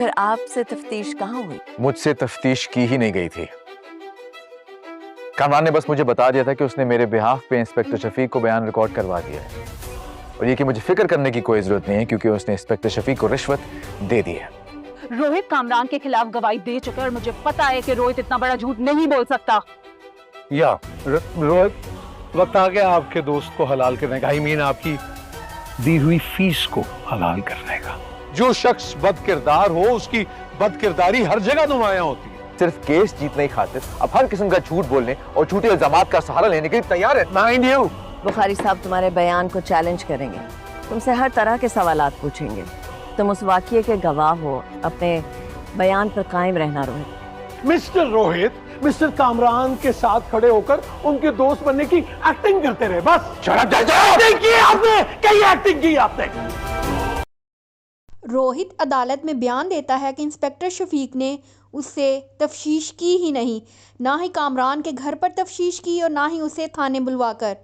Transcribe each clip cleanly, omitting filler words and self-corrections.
फिर आपसे तफ्तीश कहाँ हुई? मुझसे तफ्तीश की ही नहीं गई थी। कामरान ने बस मुझे बता दिया था कि उसने मेरे बिहाफ पे इंस्पेक्टर शफीक को बयान रिकॉर्ड करवा दिया है और ये कि मुझे फिक्र करने की कोई जरूरत नहीं है क्योंकि उसने इंस्पेक्टर शफीक को रिश्वत दे दी है। रोहित कामरान के खिलाफ गवाही दे चुका है और मुझे पता है कि रोहित इतना बड़ा झूठ नहीं बोल सकता। या रोहित, वक्त आ गया आपके दोस्त को हलाल करने का, आई मीन आपकी दी हुई फीस को हलाल करने का। जो शख्स बदकिरदार हो उसकी बदकिरदारी हर जगह नुमायां होती है। सिर्फ केस जीतने की खातिर अब हर किस्म का झूठ बोलने और झूठे इल्जामात का सहारा लेने के लिए तैयार है। माइंड यू, बुखारी साहब तुम्हारे बयान को चैलेंज करेंगे, तुमसे हर तरह के सवालात पूछेंगे। तुम उस वाकये के गवाह हो, अपने बयान पर कायम रहना रोहित। मिस्टर रोहित मिस्टर कामरान के साथ खड़े होकर उनके दोस्त बनने की एक्टिंग करते रहे, बस। एक्टिंग की आपने, कई एक्टिंग की आपने। रोहित अदालत में बयान देता है कि इंस्पेक्टर शफीक ने उससे तफ्तीश की ही नहीं, ना ही कामरान के घर पर तफ्तीश की और ना ही उसे थाने बुलवाकर,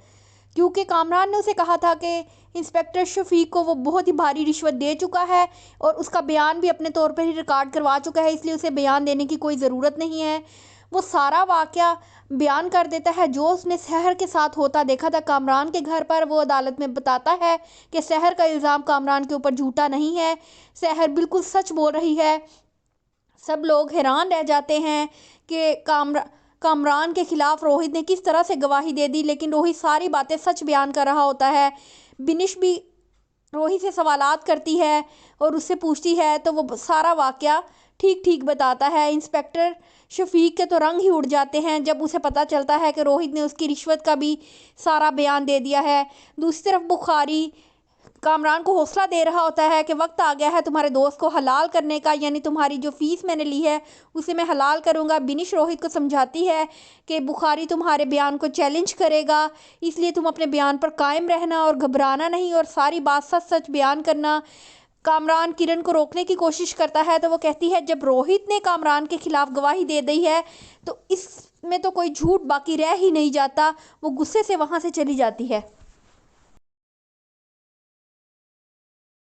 क्योंकि कामरान ने उसे कहा था कि इंस्पेक्टर शफीक को वो बहुत ही भारी रिश्वत दे चुका है और उसका बयान भी अपने तौर पर ही रिकॉर्ड करवा चुका है, इसलिए उसे बयान देने की कोई ज़रूरत नहीं है। वो सारा वाक़या बयान कर देता है जो उसने सहर के साथ होता देखा था कामरान के घर पर। वो अदालत में बताता है कि सहर का इल्ज़ाम कामरान के ऊपर झूठा नहीं है, सहर बिल्कुल सच बोल रही है। सब लोग हैरान रह जाते हैं कि कामरान के ख़िलाफ़ रोहित ने किस तरह से गवाही दे दी, लेकिन रोहित सारी बातें सच बयान कर रहा होता है। बिनिश भी रोहित से सवालात करती है और उससे पूछती है तो वो सारा वाक़या ठीक ठीक बताता है। इंस्पेक्टर शफीक के तो रंग ही उड़ जाते हैं जब उसे पता चलता है कि रोहित ने उसकी रिश्वत का भी सारा बयान दे दिया है। दूसरी तरफ बुखारी कामरान को हौसला दे रहा होता है कि वक्त आ गया है तुम्हारे दोस्त को हलाल करने का, यानी तुम्हारी जो फ़ीस मैंने ली है उसे मैं हलाल करूंगा। बिनिश रोहित को समझाती है कि बुखारी तुम्हारे बयान को चैलेंज करेगा, इसलिए तुम अपने बयान पर कायम रहना और घबराना नहीं और सारी बात सच सच बयान करना। कामरान किरण को रोकने की कोशिश करता है तो वो कहती है जब रोहित ने कामरान के खिलाफ गवाही दे दी है तो इसमें तो कोई झूठ बाकी रह ही नहीं जाता। वो गुस्से से वहाँ से चली जाती है।